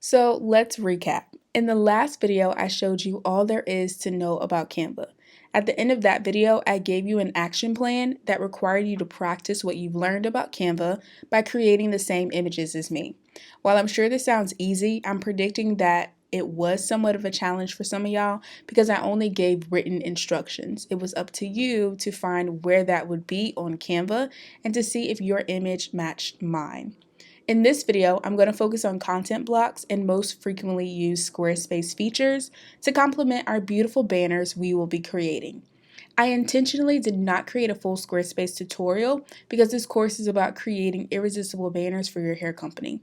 So let's recap. In the last video, I showed you all there is to know about Canva. At the end of that video, I gave you an action plan that required you to practice what you've learned about Canva by creating the same images as me. While I'm sure this sounds easy, I'm predicting that it was somewhat of a challenge for some of y'all because I only gave written instructions. It was up to you to find where that would be on Canva and to see if your image matched mine. In this video, I'm going to focus on content blocks and most frequently used Squarespace features to complement our beautiful banners we will be creating. I intentionally did not create a full Squarespace tutorial because this course is about creating irresistible banners for your hair company.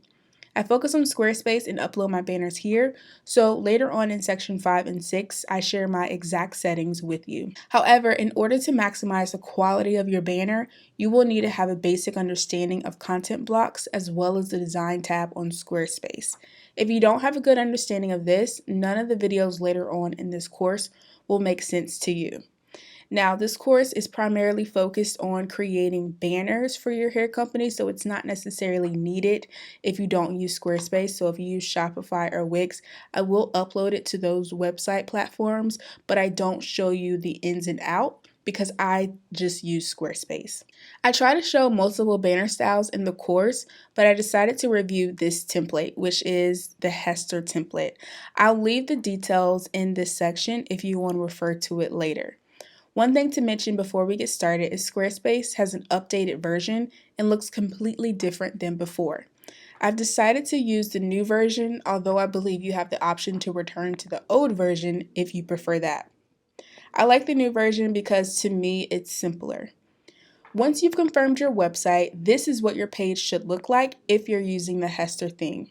I focus on Squarespace and upload my banners here, so later on in section 5 and 6, I share my exact settings with you. However, in order to maximize the quality of your banner, you will need to have a basic understanding of content blocks as well as the design tab on Squarespace. If you don't have a good understanding of this, none of the videos later on in this course will make sense to you. Now, this course is primarily focused on creating banners for your hair company, so it's not necessarily needed if you don't use Squarespace. So if you use Shopify or Wix, I will upload it to those website platforms, but I don't show you the ins and out because I just use Squarespace. I try to show multiple banner styles in the course, but I decided to review this template, which is the Hester template. I'll leave the details in this section if you want to refer to it later. One thing to mention before we get started is Squarespace has an updated version and looks completely different than before. I've decided to use the new version, although I believe you have the option to return to the old version if you prefer that. I like the new version because to me it's simpler. Once you've confirmed your website, this is what your page should look like if you're using the Hester theme.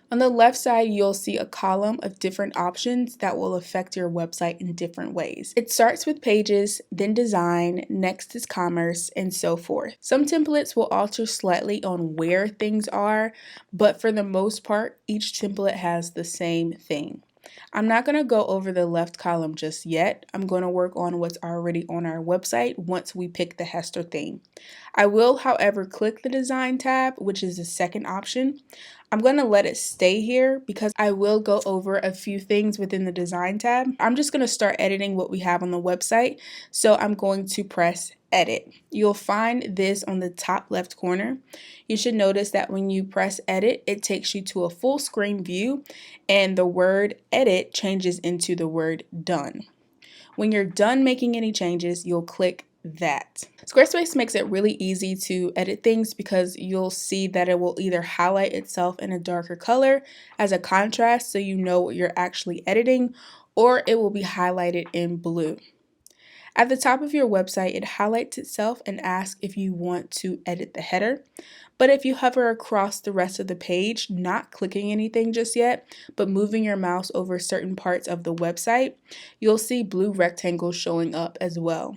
On the left side, you'll see a column of different options that will affect your website in different ways. It starts with pages, then design, next is commerce, and so forth. Some templates will alter slightly on where things are, but for the most part, each template has the same thing. I'm not going to go over the left column just yet. I'm going to work on what's already on our website once we pick the Hester theme. I will, however, click the design tab, which is the second option. I'm going to let it stay here because I will go over a few things within the design tab. I'm just going to start editing what we have on the website. So I'm going to press edit. You'll find this on the top left corner. You should notice that when you press edit, it takes you to a full screen view and the word edit changes into the word done. When you're done making any changes, you'll click that. Squarespace makes it really easy to edit things because you'll see that it will either highlight itself in a darker color as a contrast so you know what you're actually editing, or it will be highlighted in blue. At the top of your website, it highlights itself and asks if you want to edit the header. But if you hover across the rest of the page, not clicking anything just yet, but moving your mouse over certain parts of the website, you'll see blue rectangles showing up as well.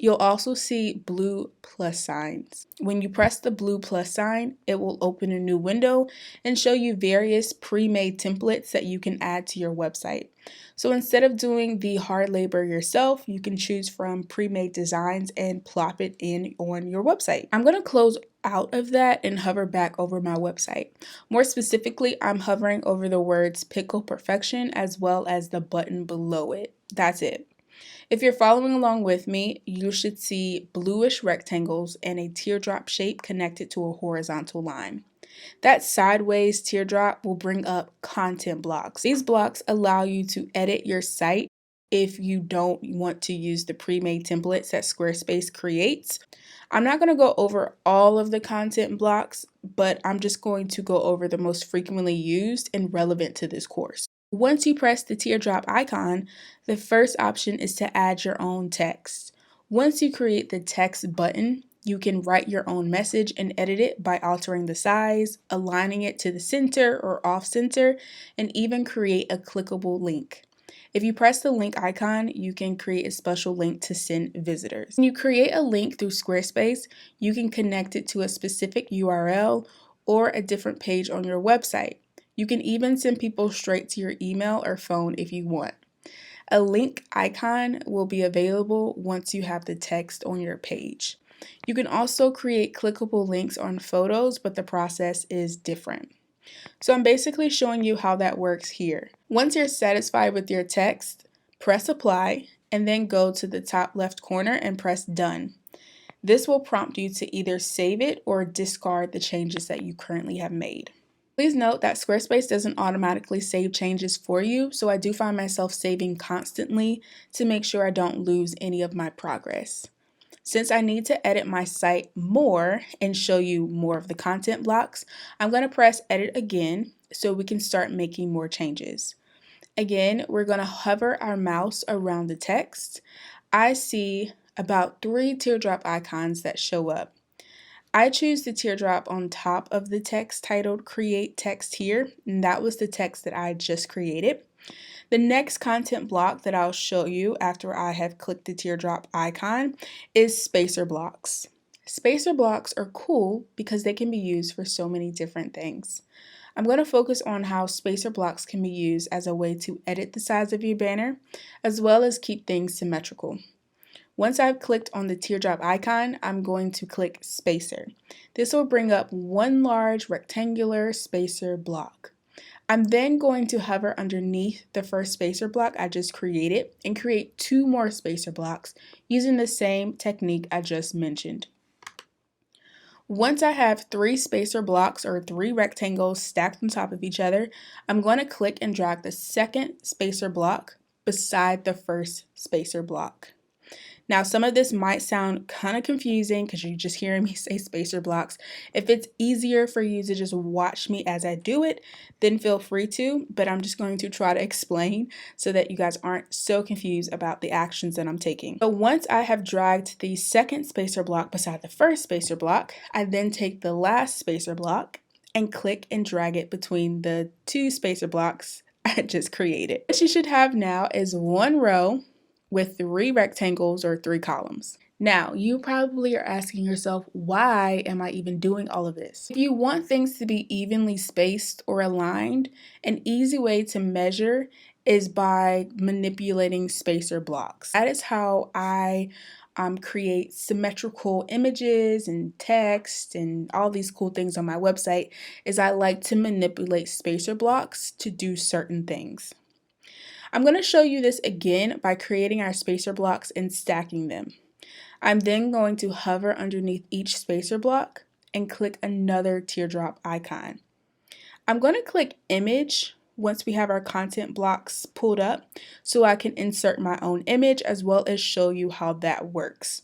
You'll also see blue plus signs. When you press the blue plus sign, it will open a new window and show you various pre-made templates that you can add to your website. So instead of doing the hard labor yourself, you can choose from pre-made designs and plop it in on your website. I'm going to close out of that and hover back over my website. More specifically, I'm hovering over the words Pickle Perfection as well as the button below it. That's it. If you're following along with me, you should see bluish rectangles and a teardrop shape connected to a horizontal line. That sideways teardrop will bring up content blocks. These blocks allow you to edit your site if you don't want to use the pre-made templates that Squarespace creates. I'm not going to go over all of the content blocks, but I'm just going to go over the most frequently used and relevant to this course. Once you press the teardrop icon, the first option is to add your own text. Once you create the text button, you can write your own message and edit it by altering the size, aligning it to the center or off center, and even create a clickable link. If you press the link icon, you can create a special link to send visitors. When you create a link through Squarespace, you can connect it to a specific URL or a different page on your website. You can even send people straight to your email or phone if you want. A link icon will be available once you have the text on your page. You can also create clickable links on photos, but the process is different. So I'm basically showing you how that works here. Once you're satisfied with your text, press apply and then go to the top left corner and press done. This will prompt you to either save it or discard the changes that you currently have made. Please note that Squarespace doesn't automatically save changes for you, so I do find myself saving constantly to make sure I don't lose any of my progress. Since I need to edit my site more and show you more of the content blocks, I'm going to press edit again so we can start making more changes. Again, we're going to hover our mouse around the text. I see about 3 teardrop icons that show up. I choose the teardrop on top of the text titled Create Text here, and that was the text that I just created. The next content block that I'll show you after I have clicked the teardrop icon is spacer blocks. Spacer blocks are cool because they can be used for so many different things. I'm going to focus on how spacer blocks can be used as a way to edit the size of your banner, as well as keep things symmetrical. Once I've clicked on the teardrop icon, I'm going to click spacer. This will bring up one large rectangular spacer block. I'm then going to hover underneath the first spacer block I just created and create 2 more spacer blocks using the same technique I just mentioned. Once I have 3 spacer blocks or 3 rectangles stacked on top of each other, I'm going to click and drag the second spacer block beside the first spacer block. Now, some of this might sound kind of confusing because you're just hearing me say spacer blocks. If it's easier for you to just watch me as I do it, then feel free to, but I'm just going to try to explain so that you guys aren't so confused about the actions that I'm taking. So once I have dragged the second spacer block beside the first spacer block, I then take the last spacer block and click and drag it between the 2 spacer blocks I just created. What you should have now is one row with 3 rectangles or 3 columns. Now, you probably are asking yourself, why am I even doing all of this? If you want things to be evenly spaced or aligned, an easy way to measure is by manipulating spacer blocks. That is how I create symmetrical images and text and all these cool things on my website, is I like to manipulate spacer blocks to do certain things. I'm going to show you this again by creating our spacer blocks and stacking them. I'm then going to hover underneath each spacer block and click another teardrop icon. I'm going to click image once we have our content blocks pulled up so I can insert my own image as well as show you how that works.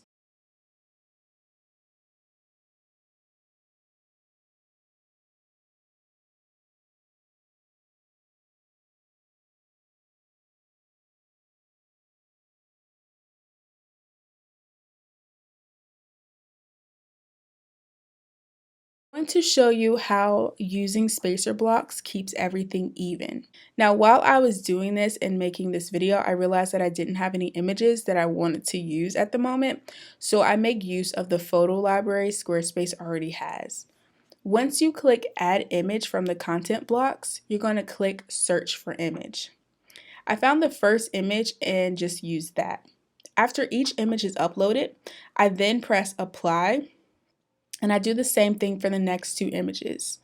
I'm going to show you how using spacer blocks keeps everything even. Now, while I was doing this and making this video, I realized that I didn't have any images that I wanted to use at the moment, so I make use of the photo library Squarespace already has. Once you click Add Image from the content blocks, you're going to click Search for Image. I found the first image and just used that. After each image is uploaded, I then press Apply, and I do the same thing for the next 2 images.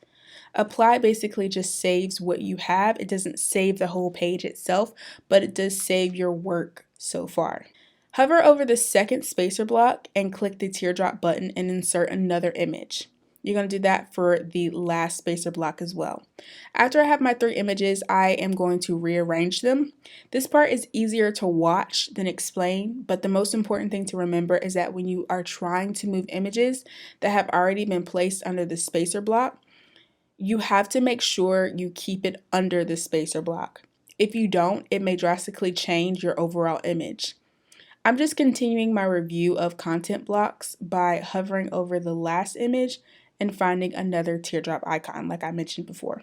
Apply basically just saves what you have. It doesn't save the whole page itself, but it does save your work so far. Hover over the second spacer block and click the teardrop button and insert another image. You're going to do that for the last spacer block as well. After I have my 3 images, I am going to rearrange them. This part is easier to watch than explain, but the most important thing to remember is that when you are trying to move images that have already been placed under the spacer block, you have to make sure you keep it under the spacer block. If you don't, it may drastically change your overall image. I'm just continuing my review of content blocks by hovering over the last image and finding another teardrop icon like I mentioned before.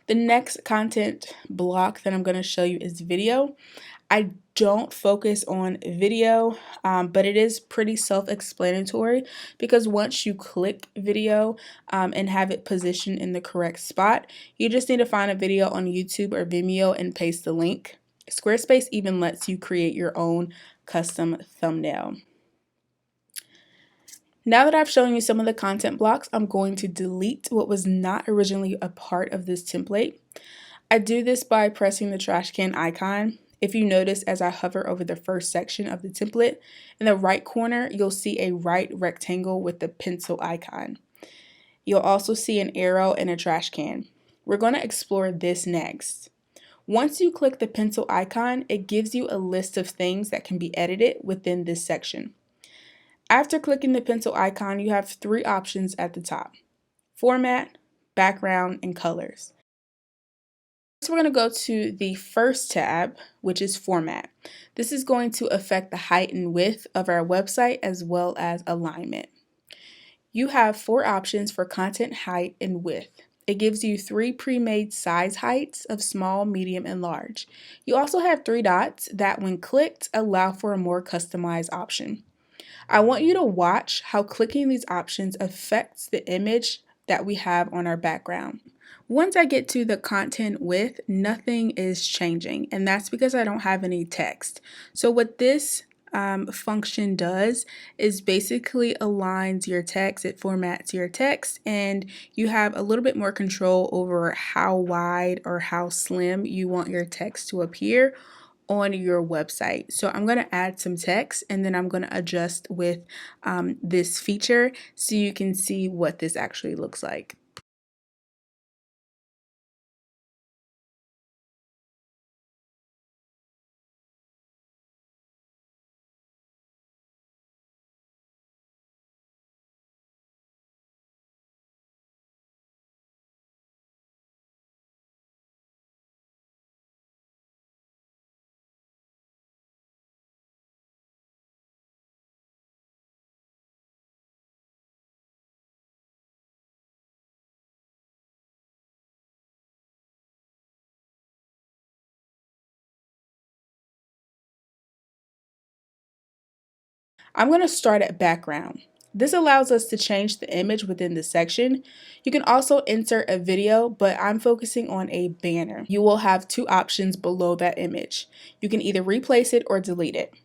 The next content block that I'm going to show you is video. I don't focus on video, but it is pretty self-explanatory because once you click video and have it positioned in the correct spot, you just need to find a video on YouTube or Vimeo and paste the link. Squarespace even lets you create your own custom thumbnail. Now that I've shown you some of the content blocks, I'm going to delete what was not originally a part of this template. I do this by pressing the trash can icon. If you notice, as I hover over the first section of the template, in the right corner, you'll see a right rectangle with the pencil icon. You'll also see an arrow and a trash can. We're going to explore this next. Once you click the pencil icon, it gives you a list of things that can be edited within this section. After clicking the pencil icon, you have three options at the top: format, background, and colors. So we're going to go to the first tab, which is format. This is going to affect the height and width of our website as well as alignment. You have four options for content height and width. It gives you three pre-made size heights of small, medium, and large. You also have three dots that, when clicked, allow for a more customized option. I want you to watch how clicking these options affects the image that we have on our background. Once I get to the content width, nothing is changing, and that's because I don't have any text. So what this function does is basically aligns your text, it formats your text, and you have a little bit more control over how wide or how slim you want your text to appear on your website. So I'm going to add some text and then I'm going to adjust with this feature so you can see what this actually looks like. I'm going to start at background. This allows us to change the image within the section. You can also insert a video, but I'm focusing on a banner. You will have two options below that image. You can either replace it or delete it.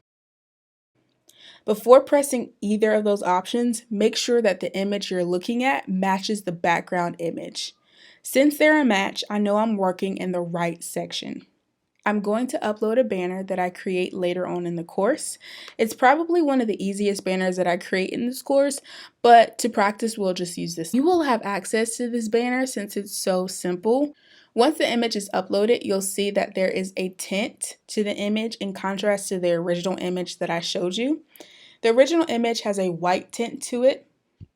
Before pressing either of those options, make sure that the image you're looking at matches the background image. Since they're a match, I know I'm working in the right section. I'm going to upload a banner that I create later on in the course. It's probably one of the easiest banners that I create in this course, but to practice, we'll just use this. You will have access to this banner since it's so simple. Once the image is uploaded, you'll see that there is a tint to the image in contrast to the original image that I showed you. The original image has a white tint to it,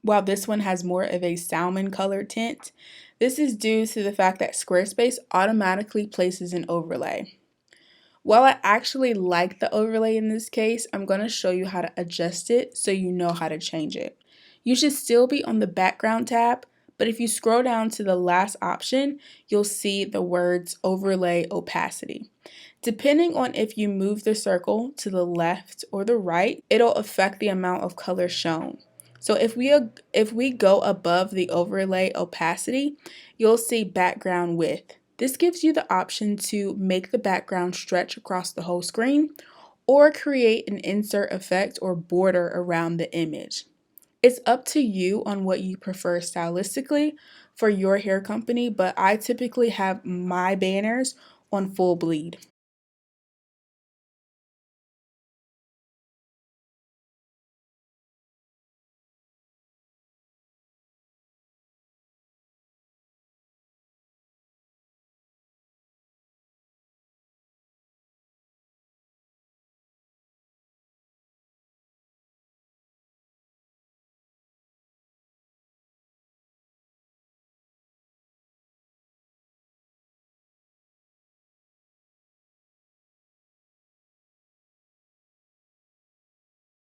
while this one has more of a salmon colored tint. This is due to the fact that Squarespace automatically places an overlay. While I actually like the overlay in this case, I'm going to show you how to adjust it so you know how to change it. You should still be on the background tab, but if you scroll down to the last option, you'll see the words overlay opacity. Depending on if you move the circle to the left or the right, it'll affect the amount of color shown. So if we go above the overlay opacity, you'll see background width. This gives you the option to make the background stretch across the whole screen or create an insert effect or border around the image. It's up to you on what you prefer stylistically for your hair company, but I typically have my banners on full bleed.